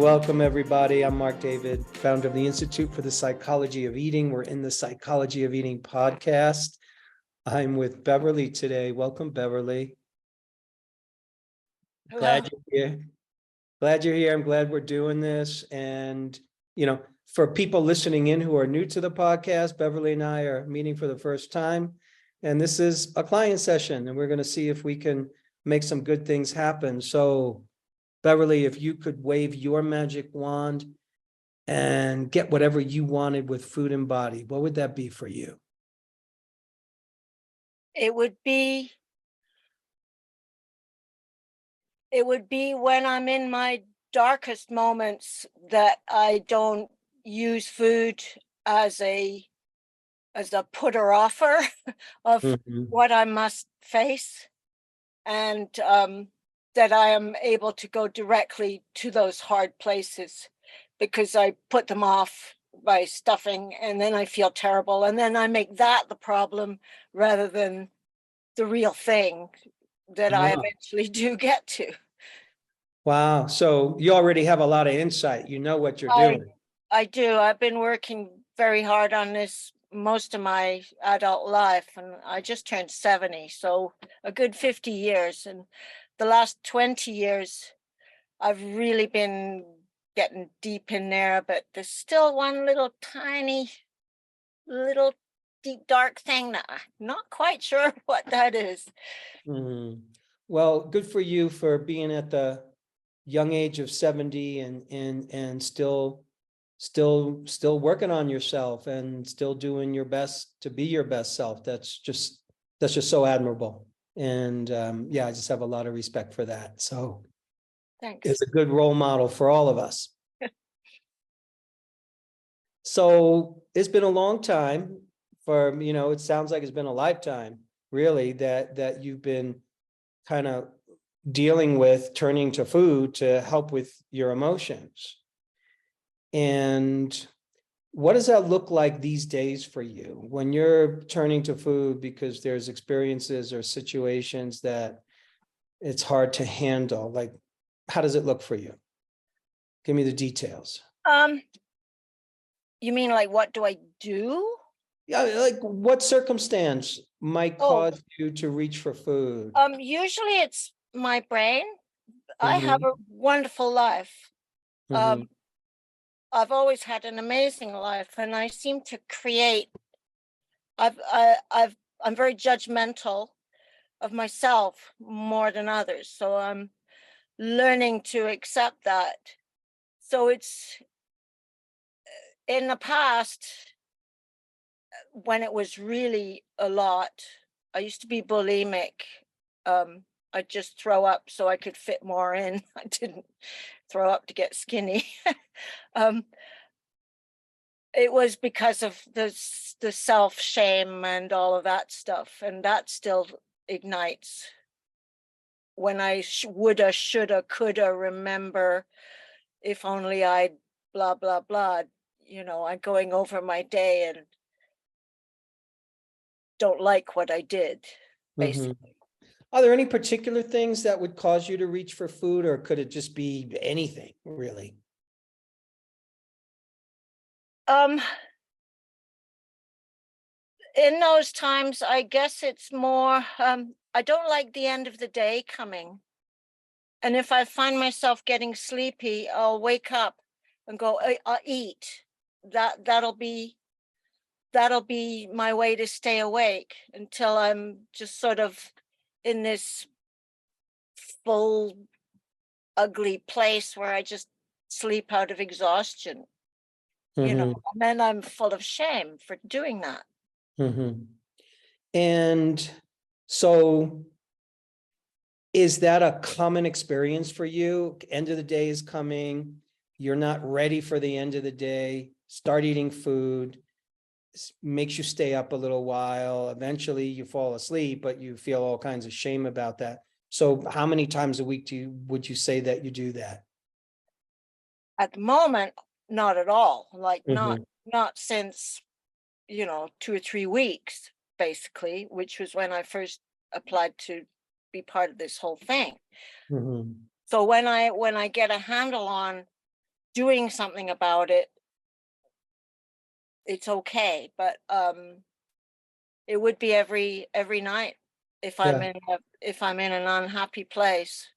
welcome everybody. I'm Marc David, founder of the Institute for the Psychology of Eating. We're in the Psychology of Eating podcast. I'm with Beverley today. Welcome, Beverley. Hello. Glad you're here. Glad you're here. I'm glad we're doing this. And, for people listening in who are new to the podcast, Beverley and I are meeting for the first time. And this is a client session, and we're going to see if we can make some good things happen. So, Beverley, if you could wave your magic wand and get whatever you wanted with food and body, what would that be for you? It would be when I'm in my darkest moments that I don't use food as a putter offer of what I must face, and that I am able to go directly to those hard places, because I put them off by stuffing, and then I feel terrible, and then I make that the problem rather than the real thing that I eventually do get to. Wow. So you already have a lot of insight. You know what you're doing. I do. I've been working very hard on this most of my adult life, and I just turned 70, so a good 50 years. And the last 20 years, I've really been getting deep in there, but there's still one little tiny, little deep, dark thing that I'm not quite sure what that is. Well, good for you for being at the young age of 70 and still working on yourself and still doing your best to be your best self. That's just so admirable. And I just have a lot of respect for that. So thanks. It's a good role model for all of us. So it's been a long time for, it sounds like it's been a lifetime, really, that you've been kind of dealing with turning to food to help with your emotions. And what does that look like these days for you when you're turning to food because there's experiences or situations that it's hard to handle? Like, how does it look for you? Give me the details. You mean like what do I do? Yeah, like what circumstance might cause you to reach for food? Usually it's my brain. I have a wonderful life. I've always had an amazing life, and I seem to create. I'm very judgmental of myself more than others, so I'm learning to accept that. So it's in the past, when it was really a lot, I used to be bulimic. I'd just throw up so I could fit more in. I didn't throw up to get skinny. It was because of the self-shame and all of that stuff, and that still ignites when I woulda, shoulda, coulda, remember, if only I'd blah, blah, blah. I'm going over my day and don't like what I did, basically. Are there any particular things that would cause you to reach for food, or could it just be anything, really? In those times, I guess it's more, I don't like the end of the day coming. And if I find myself getting sleepy, I'll wake up and go, I'll eat. That'll be my way to stay awake until I'm just sort of in this full, ugly place where I just sleep out of exhaustion. And then I'm full of shame for doing that. And so is that a common experience for you? End of the day is coming. You're not ready for the end of the day. Start eating food. Makes you stay up a little while. Eventually you fall asleep, but you feel all kinds of shame about that. So how many times a week would you say that you do that? At the moment, not at all. Like not since 2 or 3 weeks, basically, which was when I first applied to be part of this whole thing. So when I get a handle on doing something about it, it's okay. But it would be every night if I'm Yeah. in an unhappy place.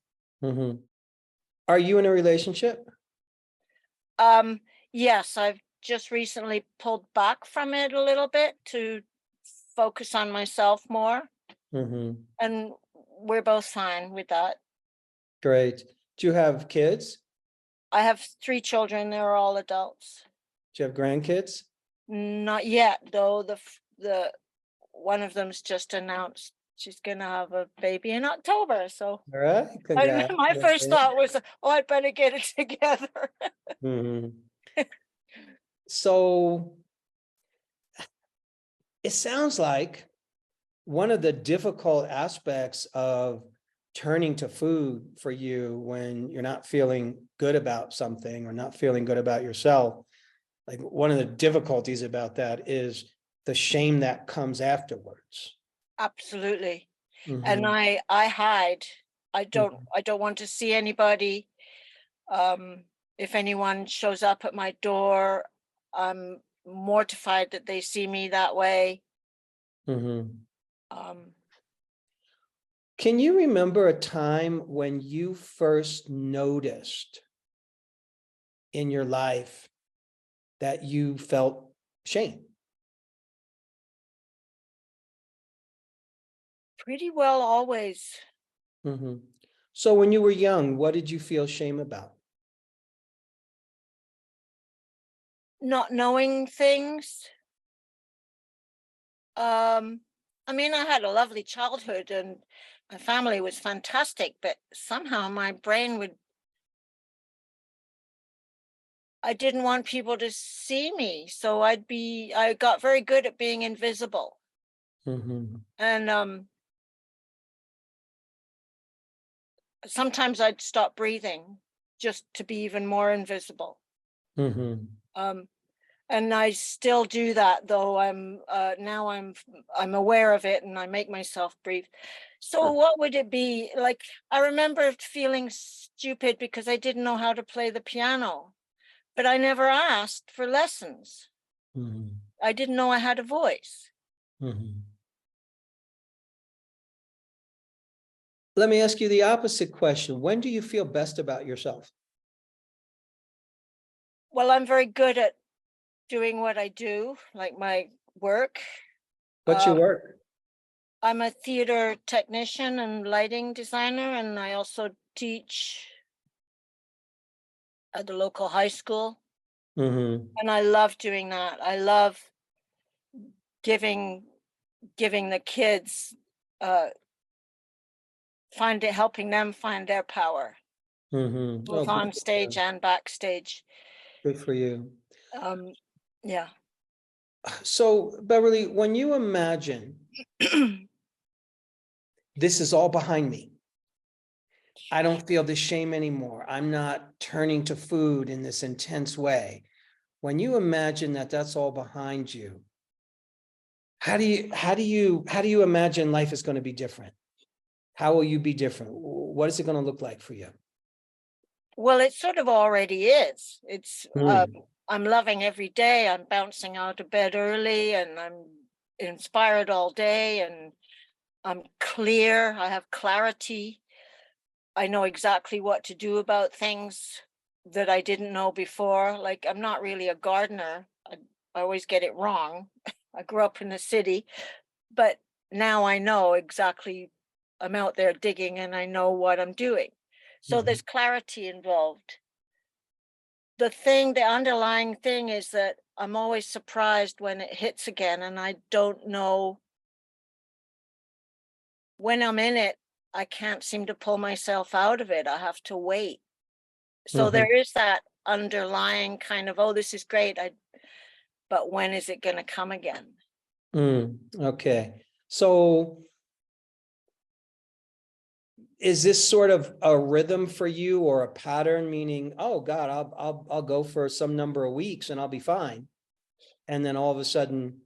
Mhm. Are you in a relationship? Yes, I've just recently pulled back from it a little bit to focus on myself more, Mhm. and we're both fine with that. Great. Do you have kids? I have 3 children, they're all adults. Do you have grandkids? Not yet, though. The one of them's just announced she's gonna have a baby in October. So All right, congrats. my first thought was, oh, I'd better get it together. Mhm. So it sounds like one of the difficult aspects of turning to food for you when you're not feeling good about something or not feeling good about yourself, like one of the difficulties about that is the shame that comes afterwards. Absolutely. And Mhm. I hide. Mhm. I don't want to see anybody. If anyone shows up at my door, I'm mortified that they see me that way. Mhm. Um, Can you remember a time when you first noticed in your life that you felt shame? Pretty well always. Mhm. So when you were young, what did you feel shame about? Not knowing things. Um, I mean, I had a lovely childhood and my family was fantastic, but somehow my brain would, I didn't want people to see me. So I got very good at being invisible. Mhm. And sometimes I'd stop breathing just to be even more invisible. Mhm. Um, and I still do that, though now I'm aware of it and I make myself breathe. So what would it be like? I remember feeling stupid because I didn't know how to play the piano, but I never asked for lessons. Mhm. I didn't know I had a voice. Mhm. Let me ask you the opposite question. When do you feel best about yourself? Well, I'm very good at doing what I do, like my work. What's your Um, work? I'm a theater technician and lighting designer, and I also teach at the local high school. Mhm. And I love doing that. I love giving giving the kids uh helping them find their power, Mhm. Oh, both good on for stage you. and backstage. Good for you. Um yeah. So, Beverly, when you imagine this is all behind me, I don't feel the shame anymore. I'm not turning to food in this intense way. When you imagine that that's all behind you, how do you imagine life is going to be different? How will you be different? What is it going to look like for you? Well, it sort of already is. Mm, I'm loving every day. I'm bouncing out of bed early and I'm inspired all day and I'm clear. I have clarity. I know exactly what to do about things that I didn't know before. Like, I'm not really a gardener. I always get it wrong. I grew up in the city, but now I know exactly. I'm out there digging and I know what I'm doing. So mhm, there's clarity involved. The underlying thing is that I'm always surprised when it hits again, and I don't know when I'm in it. I can't seem to pull myself out of it. I have to wait. So mhm, there is that underlying kind of, oh, this is great. But when is it going to come again? okay. So is this sort of a rhythm for you or a pattern, meaning, oh God, I'll go for some number of weeks and I'll be fine. And then all of a sudden,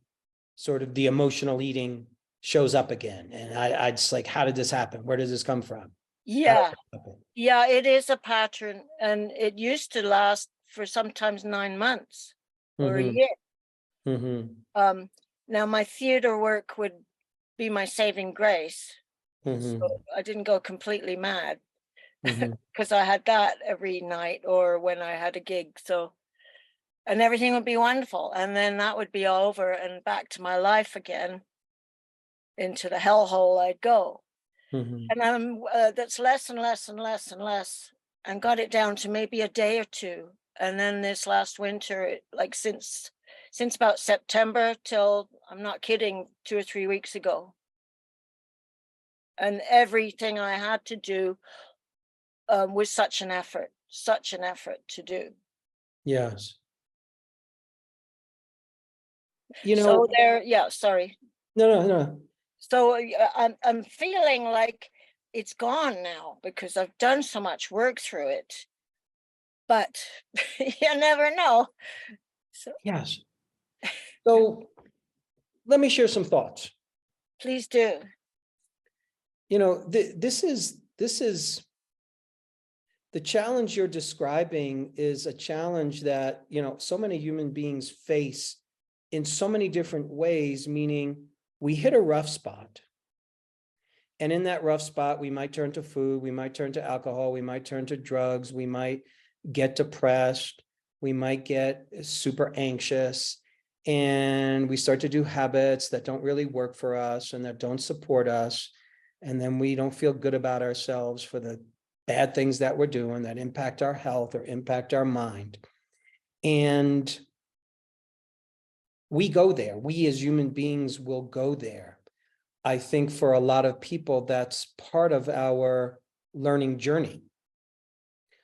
sort of the emotional eating shows up again. And I just like, how did this happen? Where does this come from? How did Yeah. it happen? Yeah, it is a pattern, and it used to last for sometimes 9 months or a Mhm. year. Mhm. Now my theater work would be my saving grace. So Mhm. I didn't go completely mad Mhm. because I had that every night or when I had a gig. So, and everything would be wonderful. And then that would be over and back to my life again, into the hellhole I'd go. Mhm. And that's less and less and less and less, and got it down to maybe a day or two. And then this last winter, like since about September till, I'm not kidding, 2 or 3 weeks ago. And everything I had to do was such an effort to do. Yes. So there, yeah, sorry. No. So I'm feeling like it's gone now because I've done so much work through it, but you never know. So Yes. So let me share some thoughts. please do. This is the challenge you're describing is a challenge that, so many human beings face in so many different ways, meaning we hit a rough spot. And in that rough spot, we might turn to food, we might turn to alcohol, we might turn to drugs, we might get depressed, we might get super anxious, and we start to do habits that don't really work for us and that don't support us. And then we don't feel good about ourselves for the bad things that we're doing that impact our health or impact our mind. And we go there. We as human beings will go there. I think for a lot of people, that's part of our learning journey.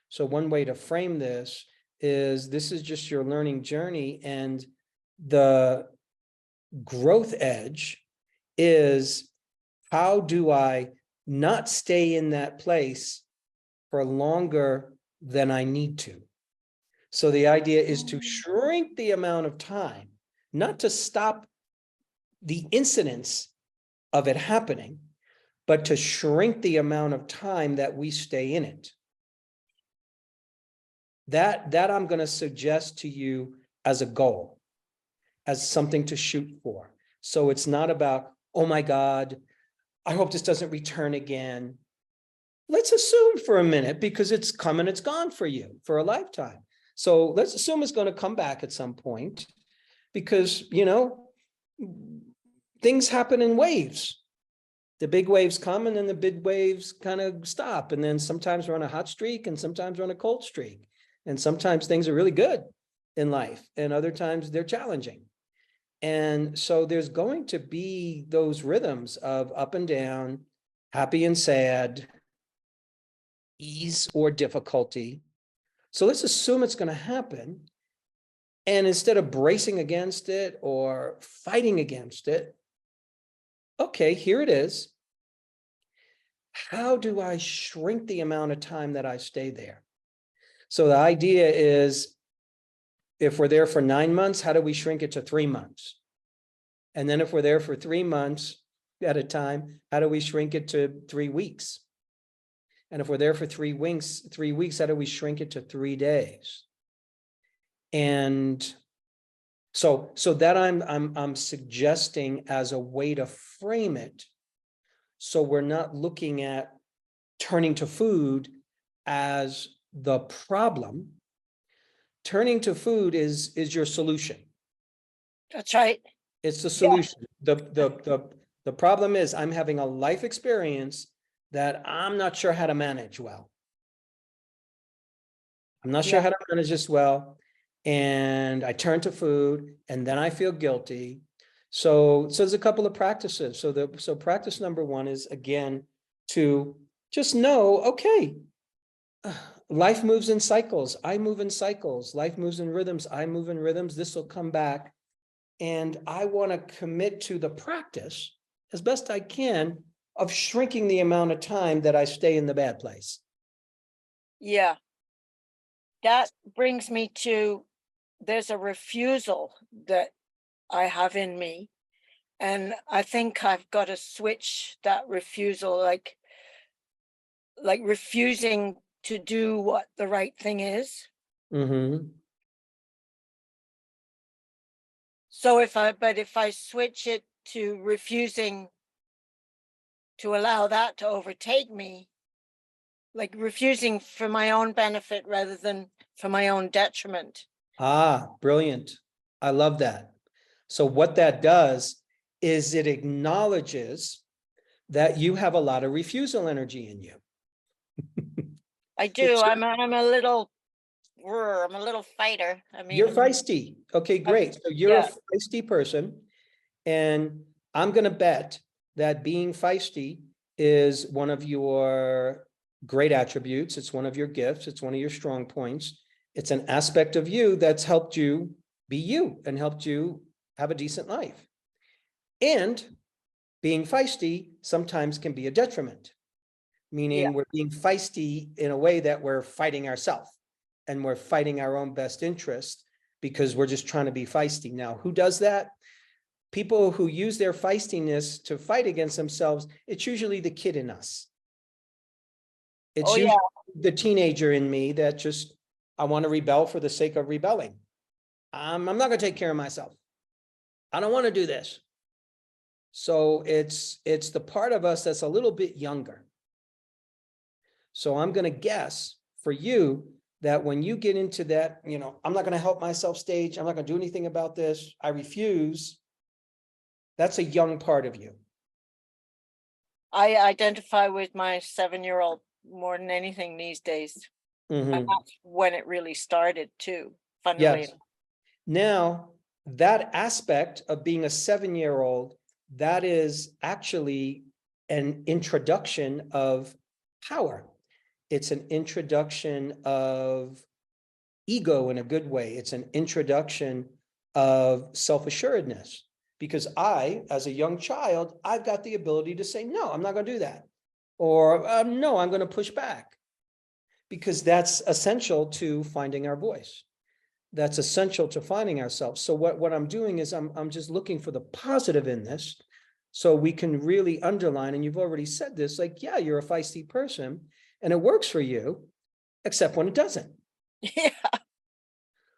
So one way to frame this is just your learning journey, and the growth edge is, how do I not stay in that place for longer than I need to? So the idea is to shrink the amount of time, not to stop the incidence of it happening, but to shrink the amount of time that we stay in it. That I'm going to suggest to you as a goal, as something to shoot for. So it's not about, oh my God, I hope this doesn't return again. Let's assume for a minute, because it's come and it's gone for you for a lifetime. So let's assume it's going to come back at some point, because, things happen in waves. The big waves come and then the big waves kind of stop. And then sometimes we're on a hot streak and sometimes we're on a cold streak. And sometimes things are really good in life and other times they're challenging. And so there's going to be those rhythms of up and down, happy and sad, ease or difficulty. So let's assume it's going to happen. And instead of bracing against it or fighting against it, okay, here it is. How do I shrink the amount of time that I stay there? So the idea is, if we're there for 9 months, how do we shrink it to 3 months? And then if we're there for 3 months at a time, how do we shrink it to 3 weeks? And if we're there for 3 weeks, how do we shrink it to 3 days? And so that I'm suggesting as a way to frame it, so we're not looking at turning to food as the problem. Turning to food is your solution. That's right. It's the Yes. solution. The problem is, I'm having a life experience that I'm not sure how to manage well. I'm not sure Yeah. how to manage this well. And I turn to food and then I feel guilty. So there's a couple of practices. So practice number 1 is, again, to just know, okay, life moves in cycles. I move in cycles. Life moves in rhythms. I move in rhythms. This will come back. And I want to commit to the practice as best I can of shrinking the amount of time that I stay in the bad place. Yeah. That brings me to, there's a refusal that I have in me. And I think I've got to switch that refusal, like refusing to do what the right thing is. Mm-hmm. So if I switch it to refusing to allow that to overtake me, like refusing for my own benefit rather than for my own detriment. Ah, brilliant. I love that. So what that does is it acknowledges that you have a lot of refusal energy in you. I do. I'm a little, I'm a little fighter. I You're mean, feisty. Okay, great. So you're a yeah. feisty person. And I'm going to bet that being feisty is one of your great attributes. It's one of your gifts. It's one of your strong points. It's an aspect of you that's helped you be you and helped you have a decent life. And being feisty sometimes can be a detriment, Yeah. meaning we're being feisty in a way that we're fighting ourselves and we're fighting our own best interest because we're just trying to be feisty. Now, who does that? People who use their feistiness to fight against themselves, it's usually the kid in us. It's Oh yeah. usually the teenager in me that just, I want to rebel for the sake of rebelling. I'm not going to take care of myself. I don't want to do this. So it's the part of us that's a little bit younger. So I'm going to guess for you that when you get into that, I'm not going to help myself stage, I'm not going to do anything about this, I refuse. That's a young part of you. I identify with my 7-year-old more than anything these days. And Mhm. that's when it really started too, funnily Yes. enough. Now, that aspect of being a 7-year-old, that is actually an introduction of power. It's an introduction of ego in a good way. It's an introduction of self-assuredness. Because I, as a young child, I've got the ability to say, no, I'm not going to do that. Or no, I'm going to push back. Because that's essential to finding our voice. That's essential to finding ourselves. So what I'm doing is I'm just looking for the positive in this so we can really underline, and you've already said this, like, yeah, you're a feisty person and it works for you, except when it doesn't. Yeah.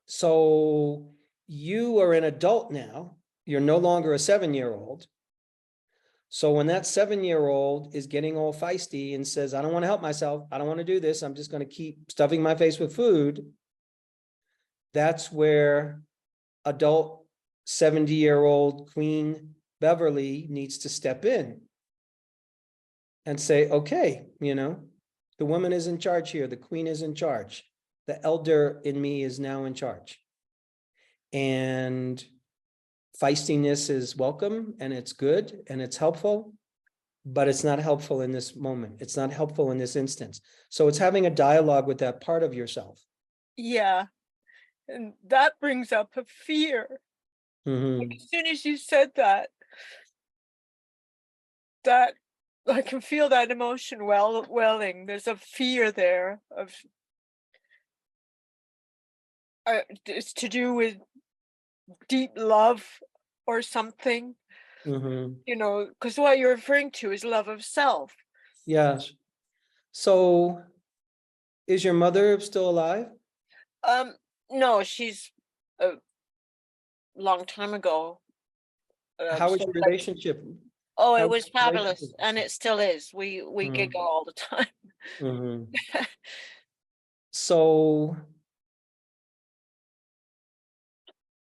So you are an adult now. You're no longer a 7-year-old. So when that 7-year-old is getting all feisty and says, I don't want to help myself, I don't want to do this, I'm just going to keep stuffing my face with food, that's where adult 70-year-old Queen Beverley needs to step in and say, okay, the woman is in charge here. The queen is in charge. The elder in me is now in charge. And feistiness is welcome and it's good and it's helpful, but it's not helpful in this moment. It's not helpful in this instance. So it's having a dialogue with that part of yourself. Yeah. And that brings up a fear. Like, Mhm. as soon as you said that, that I can feel that emotion welling. There's a fear there of it's to do with deep love or something, Mhm. because what you're referring to is love of self. Yes. So is your mother still alive? Um, no, she's a long time ago. How is So your like, relationship? oh, How it is was your fabulous, relationship with and her? it still is. We Mhm. giggle all the time. Mhm. So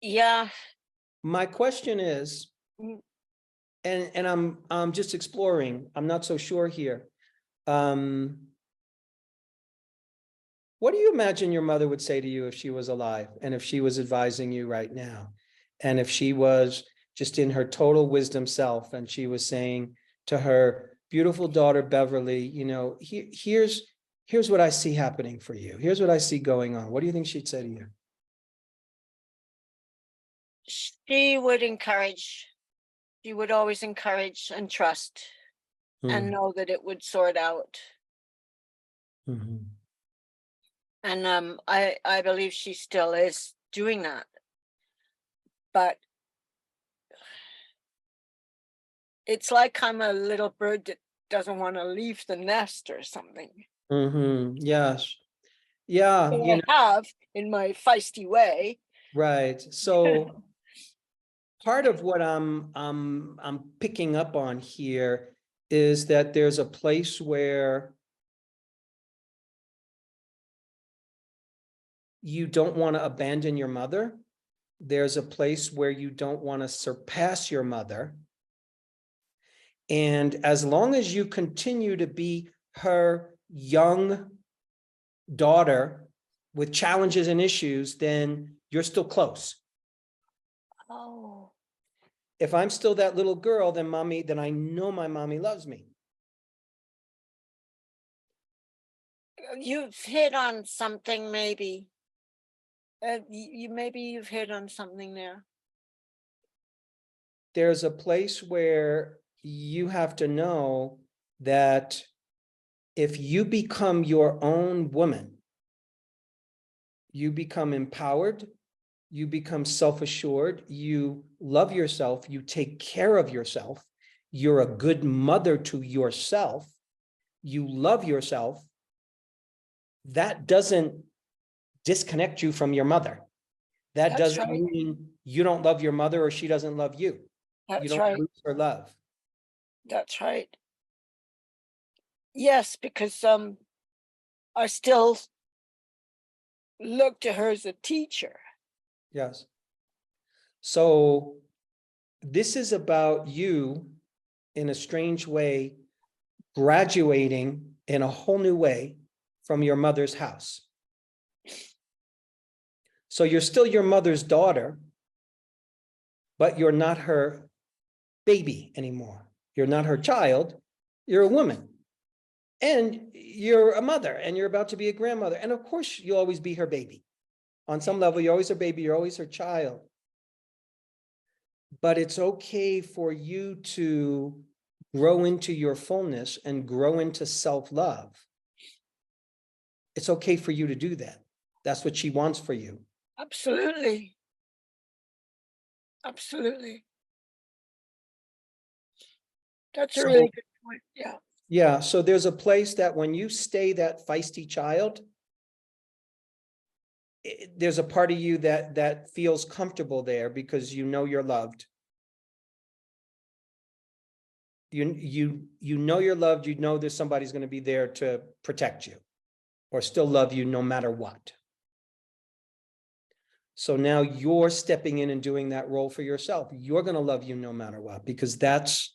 Yeah. my question is, Mm. and I'm just exploring, I'm not so sure here. What do you imagine your mother would say to you if she was alive and if she was advising you right now? And if she was just in her total wisdom self and she was saying to her beautiful daughter, Beverly, here's what I see happening for you. Here's what I see going on. What do you think she'd say to you? She would encourage, she would always encourage and trust and Hmm. know that it would sort out. Mhm. And I believe she still is doing that. But it's like I'm a little bird that doesn't want to leave the nest or something. Yes. Yeah, that you I know, have in my feisty way. right. So part of what I'm picking up on here is that there's a place where you don't want to abandon your mother. There's a place where you don't want to surpass your mother. And as long as you continue to be her young daughter with challenges and issues, then you're still close. Oh, If I'm still that little girl, then I know my mommy loves me. you've hit on something maybe. Maybe you've hit on something there. There's a place where you have to know that if you become your own woman, you become empowered, you become self-assured, you love yourself, you take care of yourself, you're a good mother to yourself, you love yourself, that doesn't disconnect you from your mother. That That's doesn't right. mean you don't love your mother or she doesn't love you. You That's don't right. lose her love. That's right. Yes, because I still look to her as a teacher. Yes. So this is about you, in a strange way, graduating in a whole new way from your mother's house. So you're still your mother's daughter, but you're not her baby anymore. You're not her child. You're a woman. And you're a mother, and you're about to be a grandmother. And of course, you'll always be her baby. On some level, you're always her baby, you're always her child. But it's okay for you to grow into your fullness and grow into self-love. It's okay for you to do that. That's what she wants for you. Absolutely. Absolutely. That's a So, really good point. Yeah. yeah, so there's a place that when you stay that feisty child, there's a part of you that feels comfortable there because you know you're loved. You know you're loved, you know there's somebody's going to be there to protect you or still love you no matter what. So now you're stepping in and doing that role for yourself. You're going to love you no matter what, because that's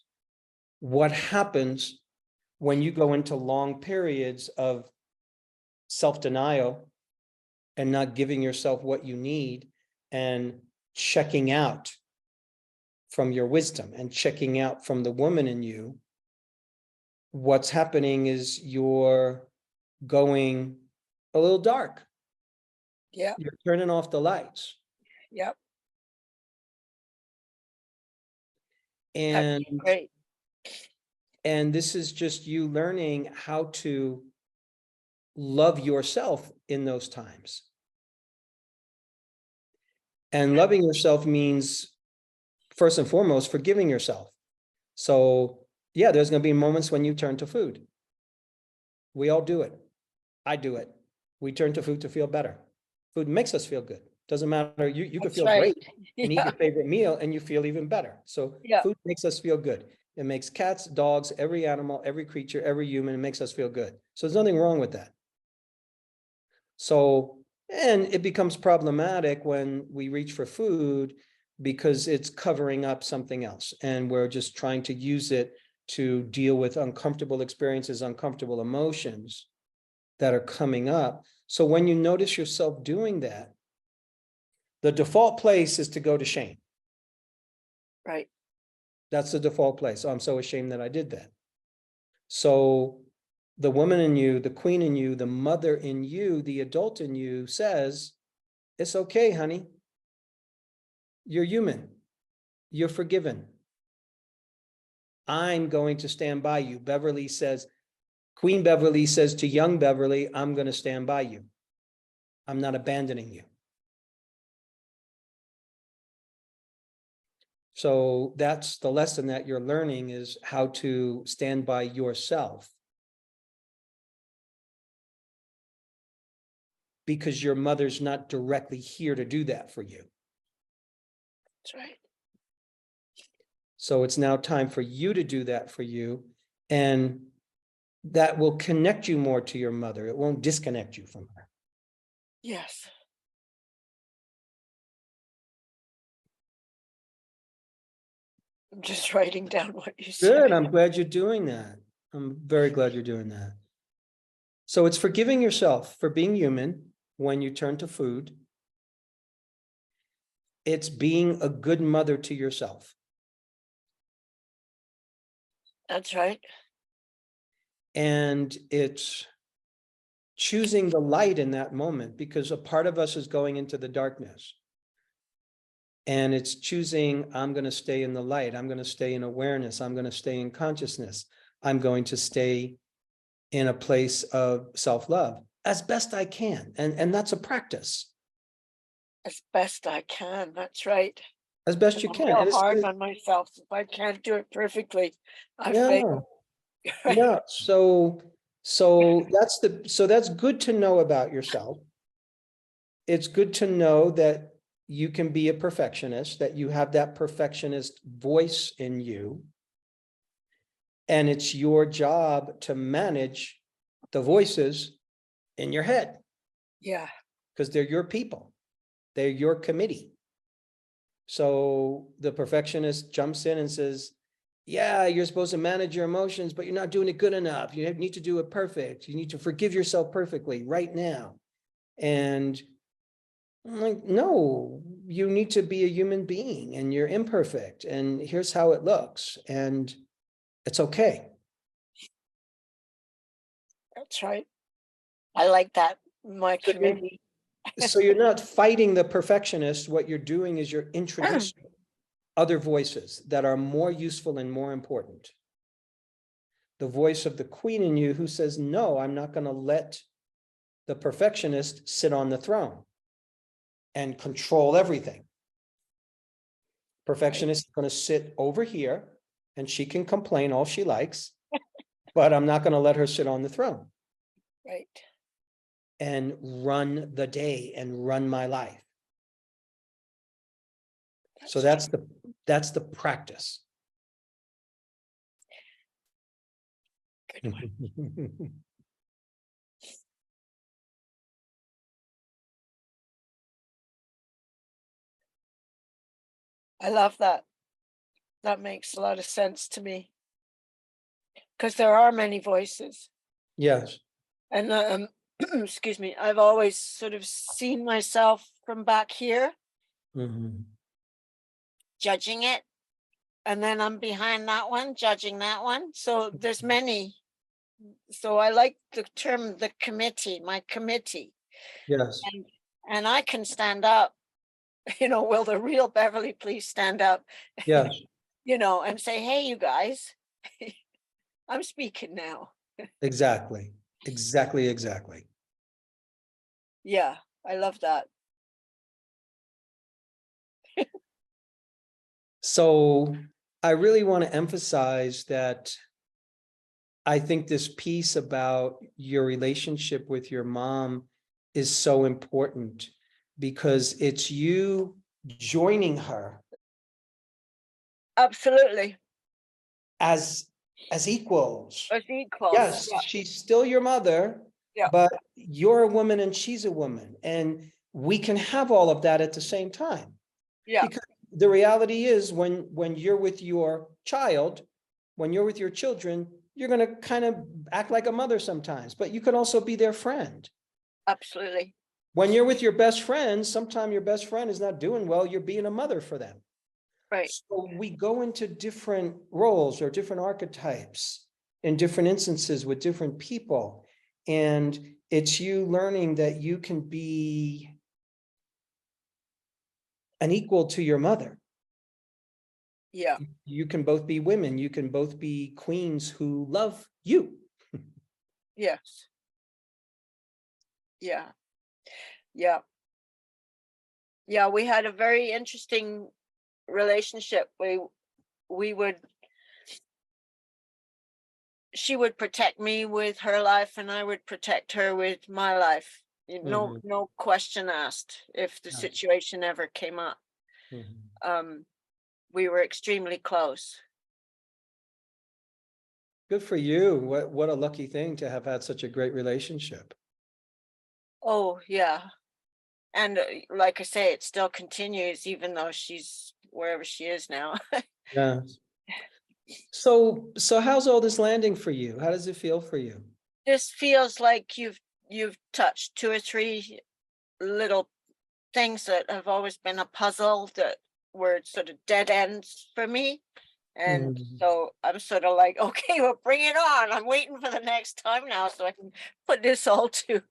what happens when you go into long periods of self-denial and not giving yourself what you need and checking out from your wisdom and checking out from the woman in you. What's happening is you're going a little dark. Yeah. You're turning off the lights. Yep. That's And great. this is just you learning how to love yourself in those times. And loving yourself means, first and foremost, forgiving yourself. So yeah, there's going to be moments when you turn to food. We all do it. I do it. We turn to food to feel better. Food makes us feel good. Doesn't matter. You could That's feel right. great and eat Yeah. your favorite meal and you feel even better. So Yeah. food makes us feel good. It makes cats, dogs, every animal, every creature, every human, it makes us feel good. So there's nothing wrong with that. So, and it becomes problematic when we reach for food because it's covering up something else. And we're just trying to use it to deal with uncomfortable experiences, uncomfortable emotions that are coming up. So when you notice yourself doing that, the default place is to go to shame. Right. That's the default place. Oh, I'm so ashamed that I did that. So the woman in you, the queen in you, the mother in you, the adult in you says, it's okay, honey. You're human. You're forgiven. I'm going to stand by you. Beverley says, Queen Beverley says to young Beverley, I'm going to stand by you. I'm not abandoning you. So that's the lesson that you're learning, is how to stand by yourself. because your mother's not directly here to do that for you. That's right. So it's now time for you to do that for you. And that will connect you more to your mother. It won't disconnect you from her. Yes. I'm just writing down what you said. Good. I'm glad you're doing that. I'm very glad you're doing that. So it's forgiving yourself for being human when you turn to food. It's being a good mother to yourself. That's right. And it's choosing the light in that moment, because a part of us is going into the darkness. And it's choosing, I'm going to stay in the light. I'm going to stay in awareness. I'm going to stay in consciousness. I'm going to stay in a place of self-love as best I can. And that's a practice. As best I can. That's right. As best you I'm can. real And it's, hard on myself. If I can't do it perfectly, I yeah, fail. yeah. So that's good to know about yourself. It's good to know that you can be a perfectionist, that you have that perfectionist voice in you. And it's your job to manage the voices in your head, Yeah. because they're your people. They're your committee. So the perfectionist jumps in and says, yeah, you're supposed to manage your emotions, but you're not doing it good enough. You need to do it perfect. You need to forgive yourself perfectly right now. And I'm like, no, you need to be a human being and you're imperfect. And here's how it looks. And it's okay. That's right. I like that. My So you're, committee. so you're not fighting the perfectionist. What you're doing is you're introducing other voices that are more useful and more important. The voice of the queen in you who says, no, I'm not going to let the perfectionist sit on the throne and control everything. Perfectionist is going to sit over here and she can complain all she likes, but I'm not going to let her sit on the throne. Right. And run the day and run my life. So that's the practice. Good one. I love that. That makes a lot of sense to me. Because there are many voices. Yes. And excuse me, I've always sort of seen myself from back here, judging it. And then I'm behind that one, judging that one. So there's many. So I like the term, the committee, my committee. Yes. And I can stand up, will the real Beverley please stand up, Yes. and say, hey, you guys, I'm speaking now. Exactly. Exactly. Yeah, I love that. So I really want to emphasize that I think this piece about your relationship with your mom is so important, because it's you joining her Absolutely. as equals. As equals. Yes, she's still your mother, Yeah. but you're a woman and she's a woman, and we can have all of that at the same time. Yeah. Because the reality is, when you're with your child, when you're with your children, you're going to kind of act like a mother sometimes, but you can also be their friend. Absolutely. When you're with your best friend, sometimes your best friend is not doing well, you're being a mother for them. Right. So we go into different roles or different archetypes in different instances with different people. And it's you learning that you can be an equal to your mother. Yeah. You can both be women. You can both be queens who love you. Yes. Yeah. Yeah. Yeah. We had a very interesting relationship. She would protect me with her life and I would protect her with my life, No, Mhm. no question asked if the Yeah. situation ever came up. Mhm. Um, we were extremely close. Good for you. What a lucky thing to have had such a great relationship. Oh, yeah. And like I say, it still continues, even though she's wherever she is now. Yeah. So how's all this landing for you? How does it feel for you? This feels like you've touched two or three little things that have always been a puzzle that were sort of dead ends for me. And Mhm. so I'm sort of like, okay, well, bring it on. I'm waiting for the next time now so I can put this all to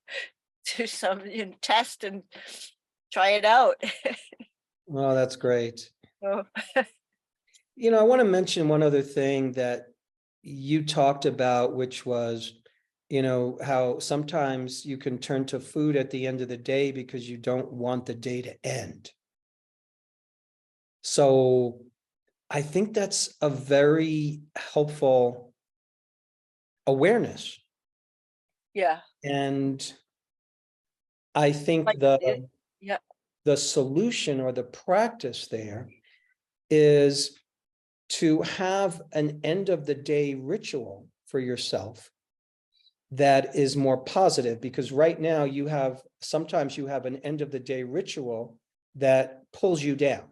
some test and try it out. Oh, that's great. So, I want to mention one other thing that you talked about, which was, how sometimes you can turn to food at the end of the day because you don't want the day to end. So I think that's a very helpful awareness. yeah, And I think like yeah, the solution or the practice there is to have an end of the day ritual for yourself that is more positive, because right now sometimes you have an end of the day ritual that pulls you down.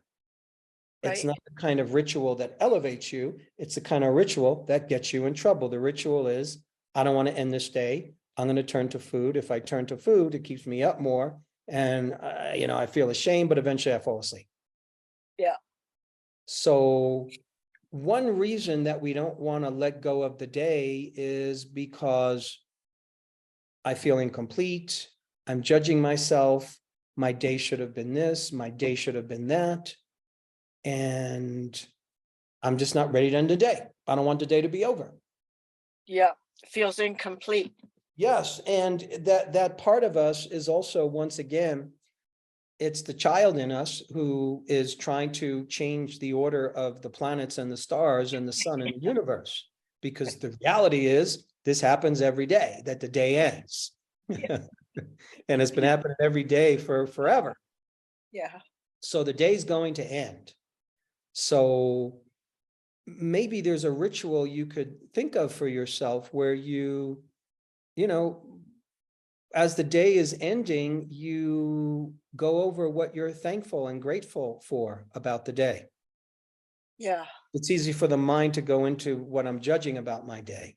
It's right. not the kind of ritual that elevates you. It's the kind of ritual that gets you in trouble. The ritual is, I don't want to end this day. I'm going to turn to food. If I turn to food, it keeps me up more. And, I feel ashamed, but eventually I fall asleep. Yeah, So one reason that we don't want to let go of the day is because I feel incomplete. I'm judging myself. My day should have been this. My day should have been that. And I'm just not ready to end the day. I don't want the day to be over. yeah. Feels incomplete. Yes. And that part of us is also, once again, it's the child in us who is trying to change the order of the planets and the stars and the sun and the universe. Because the reality is this happens every day, that the day ends. Yeah, And it's been happening every day for forever. yeah, So the day's going to end. So maybe there's a ritual you could think of for yourself where you know, as the day is ending, you go over what you're thankful and grateful for about the day. yeah. It's easy for the mind to go into what I'm judging about my day.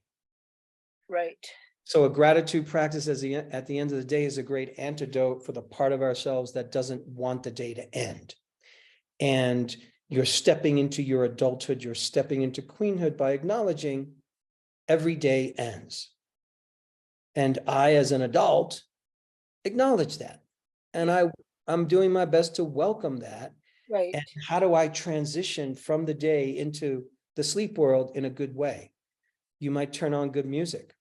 Right. So a gratitude practice at the end of the day is a great antidote for the part of ourselves that doesn't want the day to end. And you're stepping into your adulthood, you're stepping into queenhood by acknowledging every day ends. And I, as an adult, acknowledge that. And Yeah. I'm doing my best to welcome that. Right. And how do I transition from the day into the sleep world in a good way? You might turn on good music,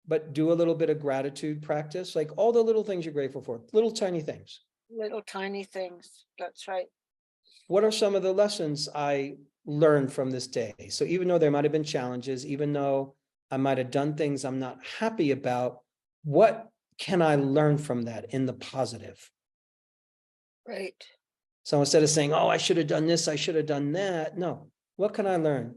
but do a little bit of gratitude practice, like all the little things you're grateful for, little tiny things. Little tiny things. That's right. What are some of the lessons I learned from this day? So even though there might have been challenges, even though I might have done things I'm not happy about, what can I learn from that in the positive? Right. So instead of saying, oh, I should have done this, I should have done that. No, what can I learn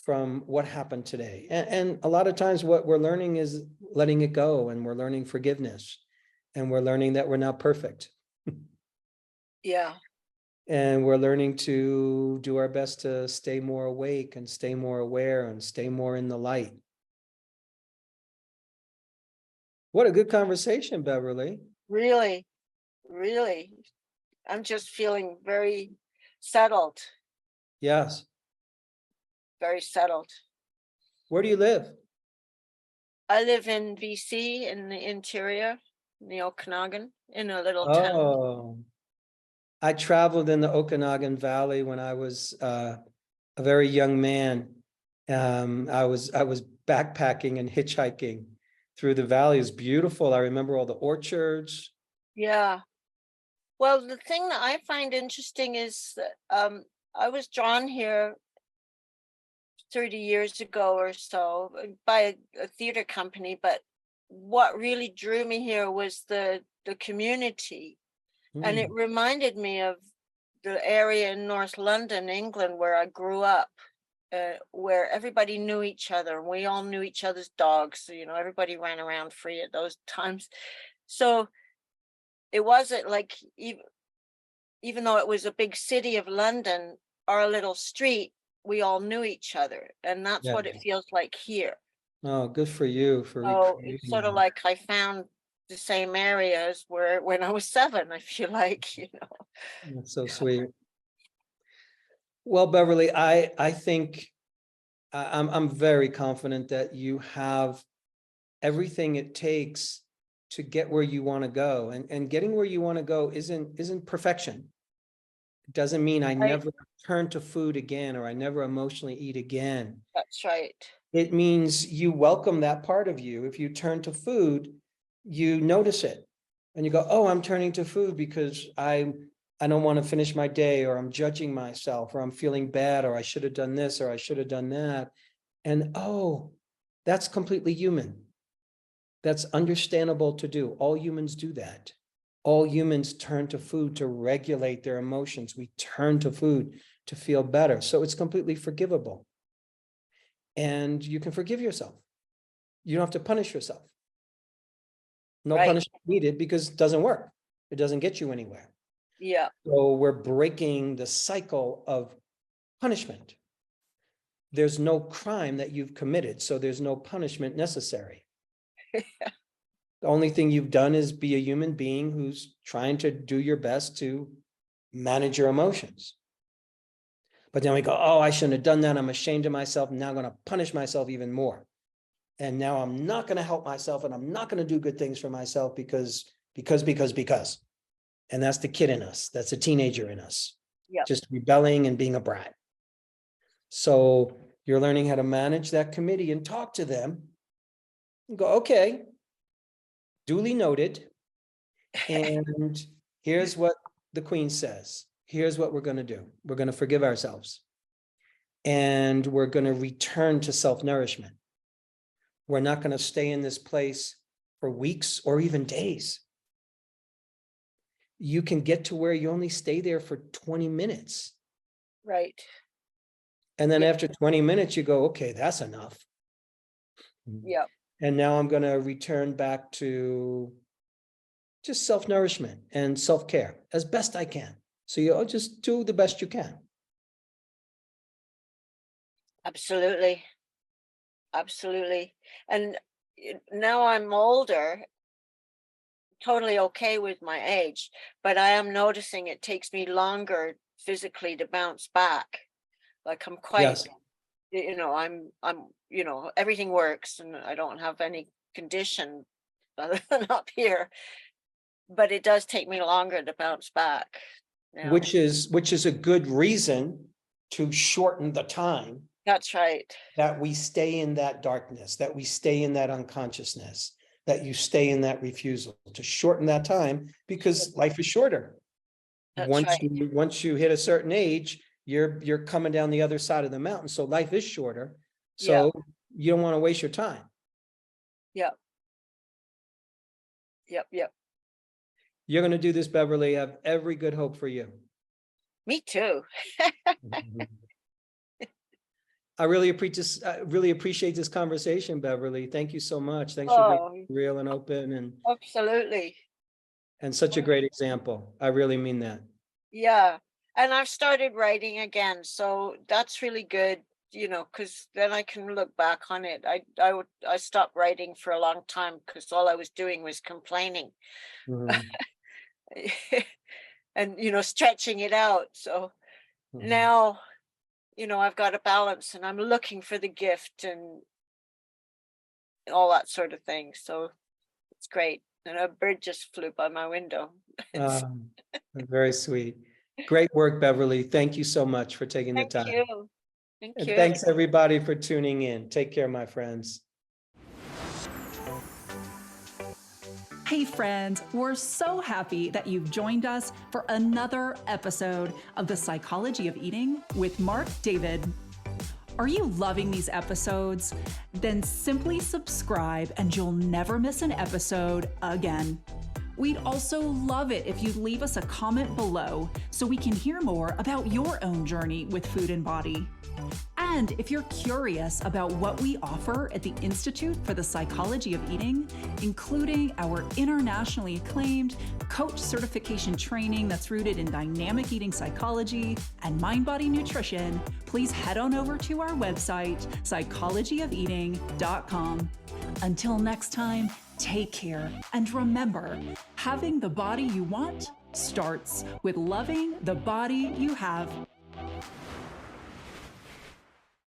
from what happened today? And a lot of times what we're learning is letting it go, and we're learning forgiveness, and we're learning that we're not perfect. Yeah. And we're learning to do our best to stay more awake and stay more aware and stay more in the light. What a good conversation, Beverly. Really, really. I'm just feeling very settled, Yes. very settled. Where do you live? I live in BC in the interior, in the Okanagan, in a little town. Oh, I traveled in the Okanagan Valley when I was a very young man. I was backpacking and hitchhiking through the valley. It's beautiful. I remember all the orchards. Yeah. Well, the thing that I find interesting is that I was drawn here 30 years ago or so by a theater company, but what really drew me here was the community. And it reminded me of the area in North London, England, where I grew up, where everybody knew each other and we all knew each other's dogs. So, everybody ran around free at those times. So it wasn't like, even though it was a big city of London, our little street, we all knew each other. And that's Yeah. what it feels like here. Oh, good for you for So it's recreating sort of that. like I found the same areas where when I was 7, I feel like, That's so sweet. Well, Beverly, I think I'm very confident that you have everything it takes to get where you want to go. And getting where you want to go isn't perfection. It doesn't mean I Right. never turn to food again, or I never emotionally eat again. That's right. It means you welcome that part of you. If you turn to food, you notice it and you go, oh, I'm turning to food because I don't want to finish my day, or I'm judging myself, or I'm feeling bad, or I should have done this, or I should have done that. And oh, that's completely human. That's understandable to do. All humans do that. All humans turn to food to regulate their emotions. We turn to food to feel better. So it's completely forgivable. And you can forgive yourself. You don't have to punish yourself. No Right. punishment needed, because it doesn't work. It doesn't get you anywhere. Yeah. So we're breaking the cycle of punishment. There's no crime that you've committed, so there's no punishment necessary. The only thing you've done is be a human being who's trying to do your best to manage your emotions. But then we go, oh, I shouldn't have done that. I'm ashamed of myself. Now I'm going to punish myself even more. And now I'm not going to help myself, and I'm not going to do good things for myself because. And that's the kid in us. That's the teenager in us. Yep. Just rebelling and being a brat. So you're learning how to manage that committee and talk to them and go, okay, duly noted. And here's what the Queen says. Here's what we're going to do. We're going to forgive ourselves. And we're going to return to self-nourishment. We're not going to stay in this place for weeks or even days. You can get to where you only stay there for 20 minutes. Right. And then Yeah. after 20 minutes, you go, okay, that's enough. Yeah. And now I'm going to return back to just self-nourishment and self-care as best I can. So you just do the best you can. Absolutely. Absolutely. And now I'm older, totally okay with my age, but I am noticing it takes me longer physically to bounce back. Like I'm quite, Yes. I'm, everything works and I don't have any condition other than up here, but it does take me longer to bounce back now. Which is a good reason to shorten the time. That's right. That we stay in that darkness, that we stay in that unconsciousness, that you stay in that refusal, to shorten that time, because life is shorter. That's Once right. once you hit a certain age, you're coming down the other side of the mountain. So life is shorter. So you don't want to waste your time. Yep. Yep. Yep. You're going to do this, Beverly. I have every good hope for you. Me too. I really appreciate this conversation, Beverly. Thank you so much. Thanks for being real and open and Absolutely. and such a great example. I really mean that. Yeah. And I've started writing again. So that's really good, because then I can look back on it. I stopped writing for a long time because all I was doing was complaining. Mhm. And stretching it out. So now, I've got a balance and I'm looking for the gift and all that sort of thing. So it's great. And a bird just flew by my window. Very sweet. Great work, Beverly. Thank you so much for taking the time. Thank you. Thank And you. thanks everybody for tuning in. Take care, my friends. Hey friends, we're so happy that you've joined us for another episode of The Psychology of Eating with Marc David. Are you loving these episodes? Then simply subscribe and you'll never miss an episode again. We'd also love it if you'd leave us a comment below so we can hear more about your own journey with food and body. And if you're curious about what we offer at the Institute for the Psychology of Eating, including our internationally acclaimed coach certification training that's rooted in dynamic eating psychology and mind-body nutrition, please head on over to our website, psychologyofeating.com. Until next time, take care, and remember, having the body you want starts with loving the body you have.